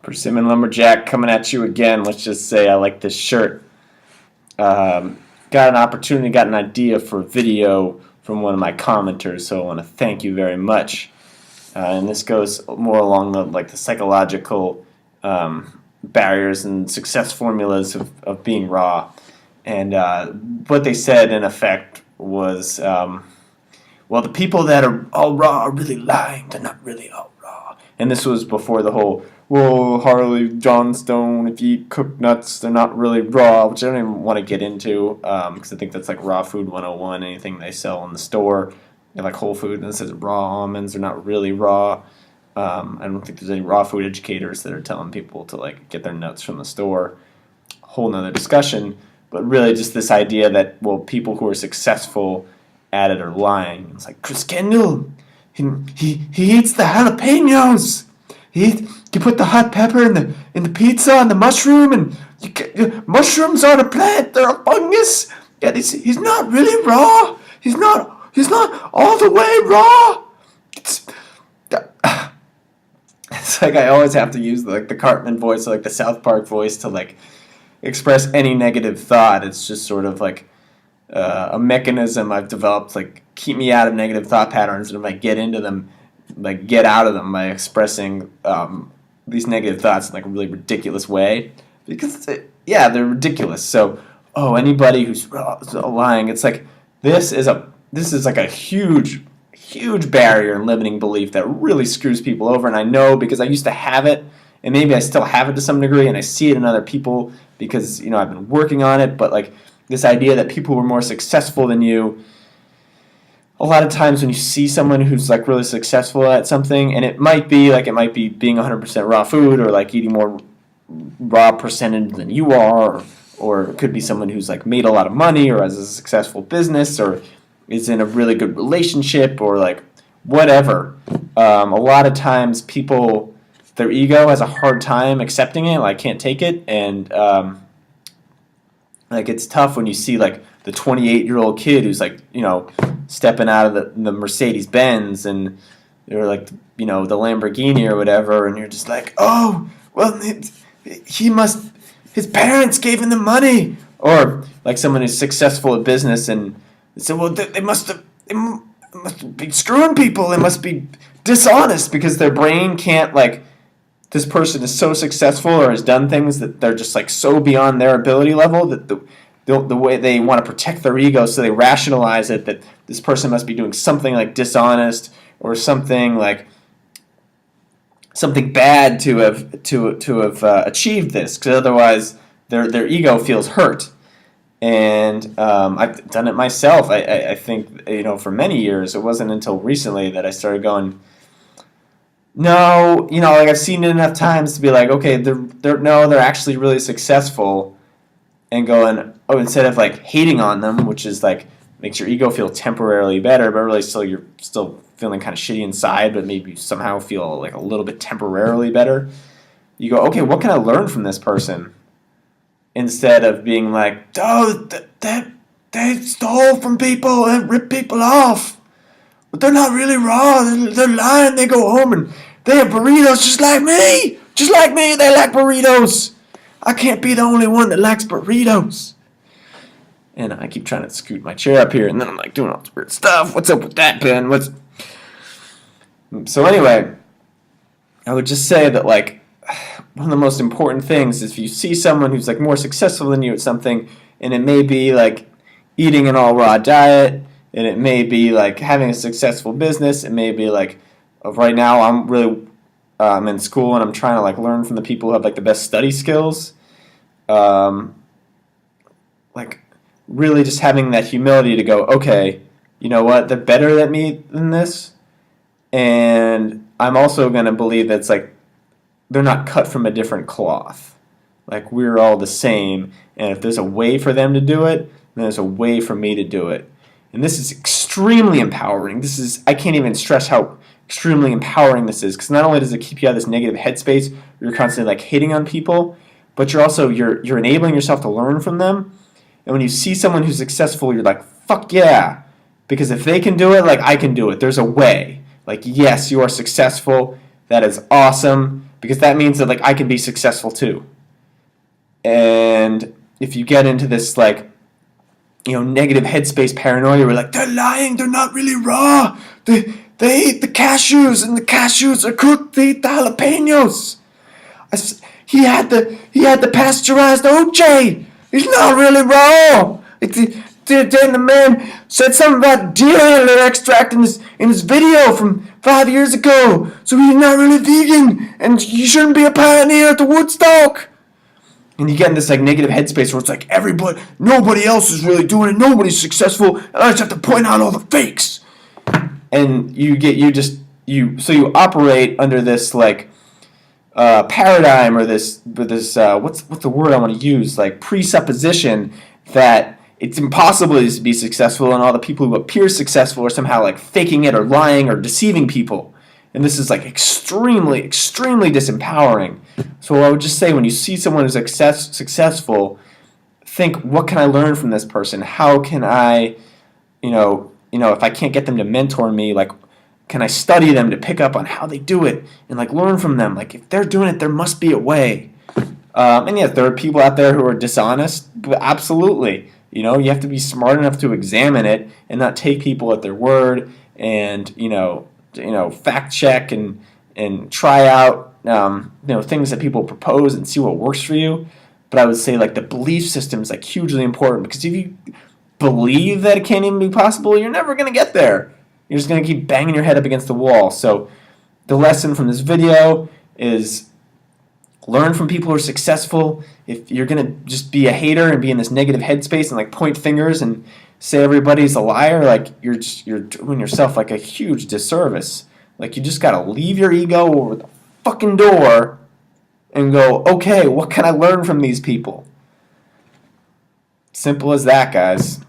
Persimmon Lumberjack coming at you again. Let's just say I like this shirt. Got an opportunity, got an idea for a video from one of my commenters, so I want to thank you very much. And this goes more along the psychological barriers and success formulas of being raw. And what they said in effect was, well, the people that are all raw are really lying. They're not really all raw. And this was before the whole, well, Harley Johnstone, if you eat cooked nuts, they're not really raw, which I don't even want to get into because I think that's like raw food 101, anything they sell in the store. Like Whole Foods, and it says raw almonds are not really raw. I don't think there's any raw food educators that are telling people to like get their nuts from the store. Whole nother discussion, but really just this idea that, well, people who are successful at it are lying. It's like Chris Kendall, he eats the jalapenos. You put the hot pepper in the pizza and the mushroom, and mushrooms aren't a plant; they're a fungus. Yeah, he's not really raw. He's not all the way raw. It's like I always have to use the Cartman voice, or like the South Park voice, to like express any negative thought. It's just sort of like a mechanism I've developed, like keep me out of negative thought patterns, and if I get into them, like get out of them by expressing these negative thoughts in like a really ridiculous way, because they're ridiculous. So anybody who's lying, it's like this is like a huge barrier and limiting belief that really screws people over. And I know because I used to have it, and maybe I still have it to some degree, and I see it in other people because I've been working on it. But like this idea that people were more successful than you, a lot of times when you see someone who's like really successful at something, and it might be being 100% raw food, or like eating more raw percentage than you are, or it could be someone who's like made a lot of money, or has a successful business, or is in a really good relationship, or like whatever. A lot of times people, their ego has a hard time accepting it, like can't take it, and like it's tough when you see like the 28-year-old kid who's like stepping out of the Mercedes Benz, and they're like the Lamborghini or whatever, and you're just like, oh well, his parents gave him the money. Or like someone who's successful at business, and they say, well, they must be screwing people. They must be dishonest because their brain can't, like, this person is so successful or has done things that they're just like so beyond their ability level that the way they want to protect their ego, so they rationalize it that this person must be doing something like dishonest or something bad to have achieved this, because otherwise their ego feels hurt. And I've done it myself. I think for many years. It wasn't until recently that I started going, no, like I've seen it enough times to be like, okay, they're actually really successful, and going, instead of like hating on them, which is like makes your ego feel temporarily better, but really still you're still feeling kind of shitty inside, but maybe you somehow feel like a little bit temporarily better. You go, okay, what can I learn from this person? Instead of being like, they stole from people and ripped people off, but they're not really raw. They're lying. They go home and they have burritos just like me. They like burritos. I can't be the only one that likes burritos. And I keep trying to scoot my chair up here, and then I'm like doing all this weird stuff. What's up with that, Ben? So anyway, I would just say that like one of the most important things is if you see someone who's like more successful than you at something, and it may be like eating an all raw diet, and it may be like having a successful business, it may be like right now I'm in school and I'm trying to like learn from the people who have like the best study skills. Like really just having that humility to go, okay, you know what, they're better than me than this, and I'm also going to believe that it's like they're not cut from a different cloth. Like we're all the same, and if there's a way for them to do it, then there's a way for me to do it. And this is extremely empowering. I can't even stress how extremely empowering this is, because not only does it keep you out of this negative headspace where you're constantly like hating on people, but you're enabling yourself to learn from them. And when you see someone who's successful, you're like, fuck yeah, because if they can do it, like I can do it. There's a way. Like, yes, you are successful. That is awesome. because that means that like I can be successful too. And if you get into this like, you know, negative headspace paranoia where like they're lying, they're not really raw, they eat the cashews and the cashews are cooked, they eat the jalapenos. He had the pasteurized OJ. He's not really raw. Then the man said something about deer extract in his video from 5 years ago. So he's not really vegan, and you shouldn't be a pioneer at the Woodstock. And you get in this like negative headspace where it's like nobody else is really doing it. Nobody's successful, and I just have to point out all the fakes. And you operate under this like paradigm or this what's the word I want to use, like presupposition that it's impossible to be successful, and all the people who appear successful are somehow like faking it or lying or deceiving people. And this is like extremely, extremely disempowering. So I would just say when you see someone who's successful, think, what can I learn from this person? How can I, if I can't get them to mentor me, like, can I study them to pick up on how they do it and like learn from them? Like if they're doing it, there must be a way. And yes, there are people out there who are dishonest, but absolutely. You have to be smart enough to examine it and not take people at their word, and fact check and try out things that people propose and see what works for you. But I would say like the belief system is like hugely important, because if you believe that it can't even be possible, you're never going to get there. You're just going to keep banging your head up against the wall. So the lesson from this video is learn from people who are successful. If you're going to just be a hater and be in this negative headspace and like point fingers and say everybody's a liar, like you're doing yourself like a huge disservice. Like you just got to leave your ego over the fucking door and go, okay, what can I learn from these people? Simple as that, guys.